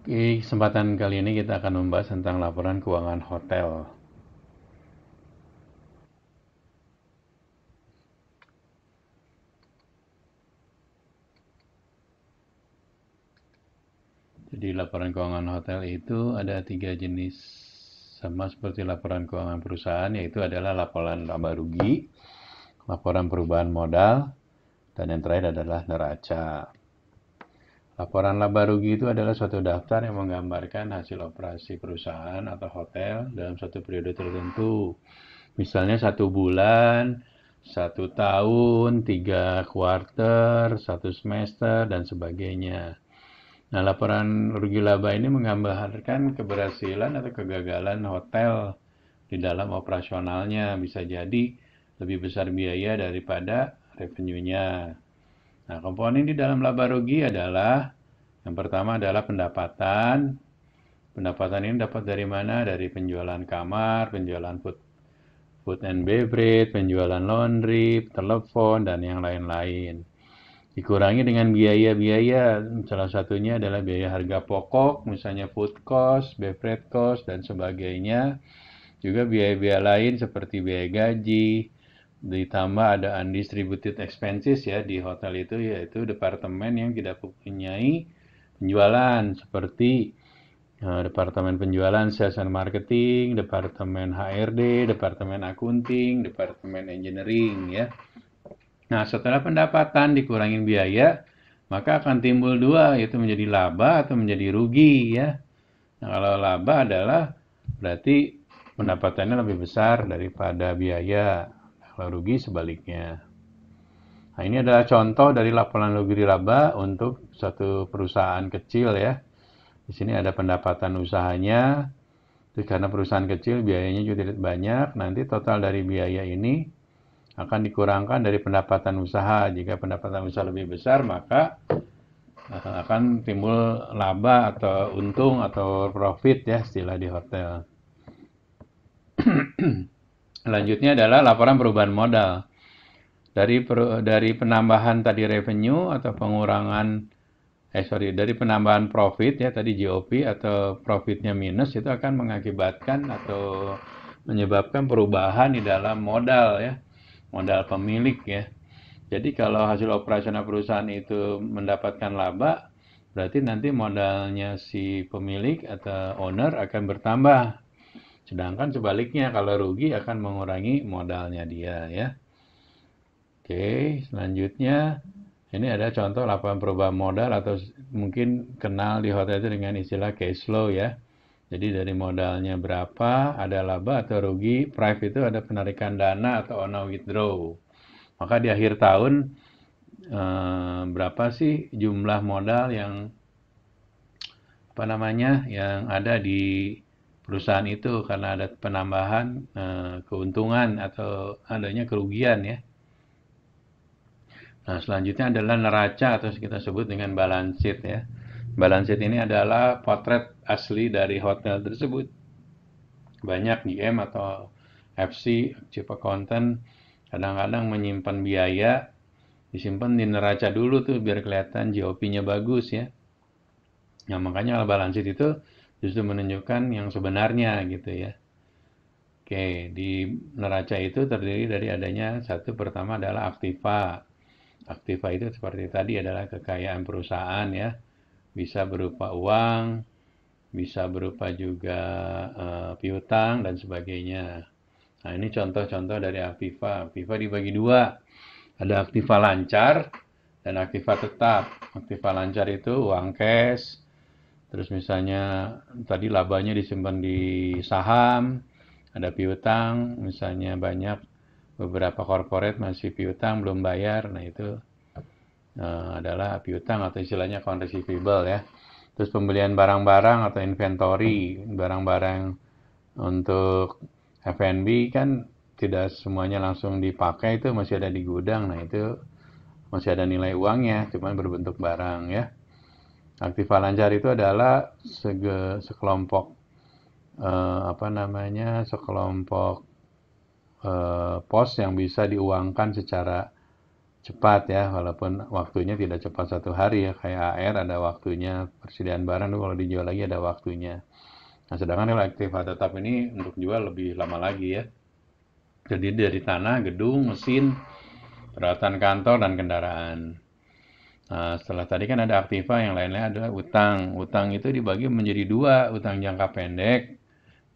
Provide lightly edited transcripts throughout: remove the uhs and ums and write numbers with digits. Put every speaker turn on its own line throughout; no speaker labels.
Oke, kesempatan kali ini kita akan membahas tentang laporan keuangan hotel. Jadi laporan keuangan hotel itu ada 3 jenis, sama seperti laporan keuangan perusahaan, yaitu adalah laporan laba rugi, laporan perubahan modal, dan yang terakhir adalah neraca. Laporan laba rugi itu adalah suatu daftar yang menggambarkan hasil operasi perusahaan atau hotel dalam satu periode tertentu. Misalnya 1 bulan, 1 tahun, 3 kuarter, 1 semester, dan sebagainya. Nah, laporan rugi laba ini menggambarkan keberhasilan atau kegagalan hotel di dalam operasionalnya. Bisa jadi lebih besar biaya daripada revenue-nya. Nah, komponen di dalam laba rugi adalah yang pertama adalah pendapatan. Pendapatan ini dapat dari mana? Dari penjualan kamar, penjualan food and beverage, penjualan laundry, telepon, dan yang lain-lain. Dikurangi dengan biaya-biaya, salah satunya adalah biaya harga pokok, misalnya food cost, beverage cost, dan sebagainya. Juga biaya-biaya lain seperti biaya gaji, ditambah ada undistributed expenses ya di hotel itu, yaitu departemen yang tidak mempunyai penjualan seperti departemen penjualan, sales and marketing, departemen HRD, departemen akunting, departemen engineering ya. Nah, setelah pendapatan dikurangin biaya, maka akan timbul dua, yaitu menjadi laba atau menjadi rugi ya. Nah, kalau laba adalah berarti pendapatannya lebih besar daripada biaya. Kalau rugi sebaliknya. Nah, ini adalah contoh dari laporan rugi laba untuk satu perusahaan kecil ya. Di sini ada pendapatan usahanya. Terus karena perusahaan kecil biayanya juga tidak banyak, nanti total dari biaya ini akan dikurangkan dari pendapatan usaha. Jika pendapatan usaha lebih besar, maka akan timbul laba atau untung atau profit ya istilah di hotel. Selanjutnya adalah laporan perubahan modal. Dari penambahan tadi revenue atau pengurangan dari penambahan profit ya tadi GOP atau profitnya minus, itu akan mengakibatkan atau menyebabkan perubahan di dalam modal ya, modal pemilik ya. Jadi kalau hasil operasional perusahaan itu mendapatkan laba, berarti nanti modalnya si pemilik atau owner akan bertambah. Sedangkan sebaliknya kalau rugi akan mengurangi modalnya dia ya. Oke, selanjutnya ini ada contoh laporan perubahan modal atau mungkin kenal di hotel itu dengan istilah cash flow ya. Jadi dari modalnya berapa, ada laba atau rugi, price itu ada penarikan dana atau owner withdraw. Maka di akhir tahun berapa sih jumlah modal yang yang ada di perusahaan itu karena ada penambahan keuntungan atau adanya kerugian ya. Nah, selanjutnya adalah neraca atau kita sebut dengan balance sheet ya. Balance sheet ini adalah potret asli dari hotel tersebut. Banyak GM atau FC, Chief Accountant, kadang-kadang menyimpan biaya, disimpan di neraca dulu tuh biar kelihatan GOP-nya bagus ya. Nah, makanya balance sheet itu justru menunjukkan yang sebenarnya gitu ya. Oke, di neraca itu terdiri dari adanya satu pertama adalah aktiva. Aktiva itu seperti tadi adalah kekayaan perusahaan ya. Bisa berupa uang, bisa berupa juga piutang dan sebagainya. Nah, ini contoh-contoh dari aktiva. Aktiva dibagi dua. Ada aktiva lancar dan aktiva tetap. Aktiva lancar itu uang cash. Terus misalnya tadi labanya disimpan di saham. Ada piutang, misalnya banyak beberapa corporate masih piutang belum bayar. Nah, itu adalah piutang atau istilahnya account receivable ya. Terus pembelian barang-barang atau inventory, barang-barang untuk F&B kan tidak semuanya langsung dipakai, itu masih ada di gudang. Nah, itu masih ada nilai uangnya, cuman berbentuk barang ya. Aktiva lancar itu adalah sekelompok sekelompok pos yang bisa diuangkan secara cepat ya, walaupun waktunya tidak cepat 1 hari ya, kayak AR ada waktunya, persediaan barang tuh kalau dijual lagi ada waktunya. Nah, sedangkan kalau aktiva tetap ini untuk jual lebih lama lagi ya. Jadi dari tanah, gedung, mesin, peralatan kantor, dan kendaraan. Nah, setelah tadi kan ada aktiva, yang lainnya adalah utang. Utang itu dibagi menjadi dua, utang jangka pendek,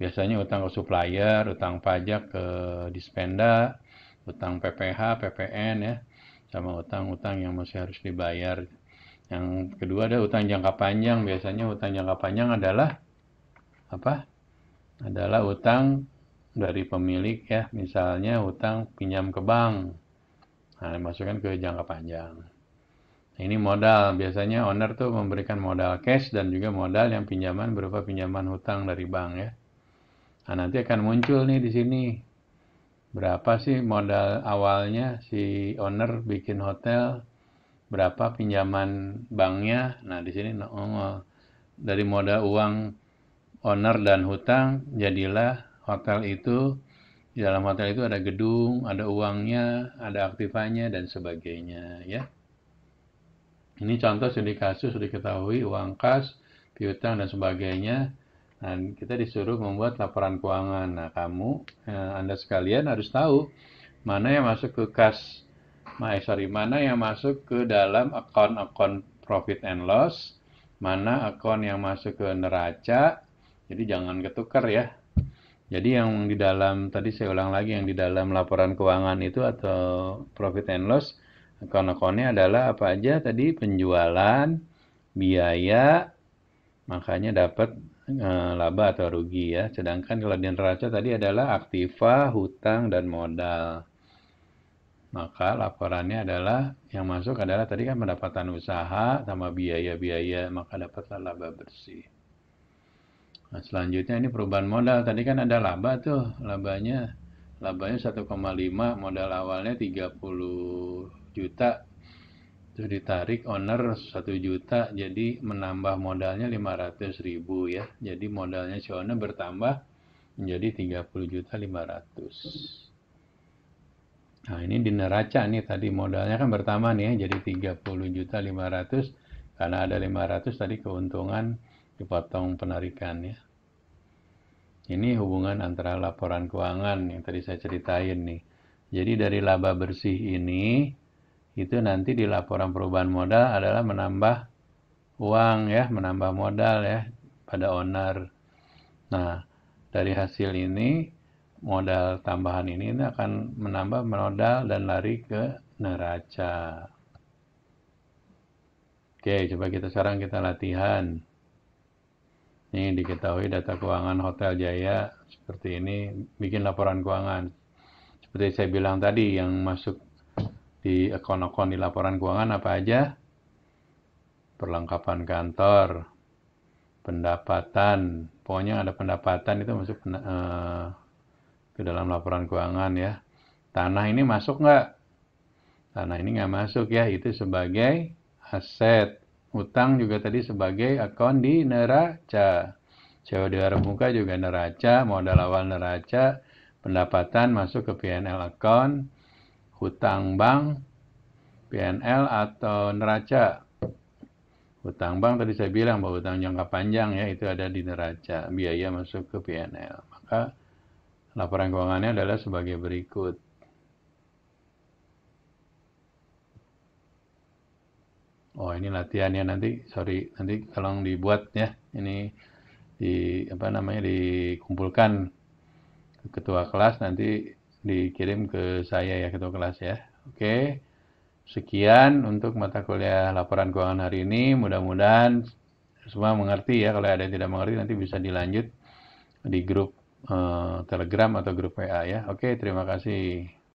biasanya utang ke supplier, utang pajak ke Dispenda, utang PPH, PPN ya, sama utang-utang yang masih harus dibayar. Yang kedua ada utang jangka panjang. Biasanya utang jangka panjang adalah apa? Adalah utang dari pemilik ya, misalnya utang pinjam ke bank. Nah, dimasukkan ke jangka panjang. Nah, ini modal. Biasanya owner tuh memberikan modal cash dan juga modal yang pinjaman berupa pinjaman hutang dari bank ya. Nah, nanti akan muncul nih di sini. Berapa sih modal awalnya si owner bikin hotel? Berapa pinjaman banknya? Nah, di sini nongol. Dari modal uang owner dan hutang, jadilah hotel itu. Di dalam hotel itu ada gedung, ada uangnya, ada aktivanya, dan sebagainya. Ya, ini contoh studi kasus diketahui uang kas, piutang, dan sebagainya. Nah, kita disuruh membuat laporan keuangan. Nah, Anda sekalian harus tahu mana yang masuk ke kas, mana yang masuk ke dalam akun profit and loss, mana akun yang masuk ke neraca. Jadi jangan ketukar ya. Jadi yang di dalam, tadi saya ulang lagi, yang di dalam laporan keuangan itu atau profit and loss, akun-akunnya adalah apa aja tadi, penjualan, biaya, makanya dapat laba atau rugi ya. Sedangkan kalau di neraca tadi adalah aktiva, hutang, dan modal. Maka laporannya adalah, yang masuk adalah tadi kan pendapatan usaha sama biaya-biaya, maka dapatlah laba bersih. Nah, selanjutnya ini perubahan modal. Tadi kan ada laba tuh, labanya 1,5, modal awalnya 30 juta. Terus ditarik owner 1 juta, jadi menambah modalnya 500.000 ya. Jadi modalnya si owner bertambah menjadi 30.500.000. Nah, ini di neraca nih, tadi modalnya kan bertambah nih ya, jadi 30.500.000 karena ada 500 tadi keuntungan dipotong penarikan ya. Ini hubungan antara laporan keuangan yang tadi saya ceritain nih. Jadi dari laba bersih ini, itu nanti di laporan perubahan modal adalah menambah uang ya, menambah modal ya pada owner. Nah, dari hasil ini, modal tambahan ini akan menambah modal dan lari ke neraca. Oke, coba sekarang kita latihan. Ini diketahui data keuangan Hotel Jaya seperti ini, bikin laporan keuangan. Seperti saya bilang tadi, yang masuk di akun-akun di laporan keuangan apa aja? Perlengkapan kantor, pendapatan, pokoknya ada pendapatan itu masuk ke dalam laporan keuangan ya. Tanah ini masuk nggak? Tanah ini nggak masuk ya, itu sebagai aset. Utang juga tadi sebagai akun di neraca. COD arah muka juga neraca, modal awal neraca, pendapatan masuk ke PNL account, hutang bank, PNL atau neraca. Hutang bank tadi saya bilang bahwa hutang jangka panjang ya, itu ada di neraca, biaya masuk ke PNL. Maka laporan keuangannya adalah sebagai berikut. Oh, ini latihannya nanti, nanti tolong dibuat ya. Ini dikumpulkan ke ketua kelas, nanti dikirim ke saya ya, ketua kelas ya. Oke. Sekian untuk mata kuliah laporan keuangan hari ini. Mudah-mudahan semua mengerti ya. Kalau ada yang tidak mengerti nanti bisa dilanjut di grup Telegram atau grup WA ya. Oke, terima kasih.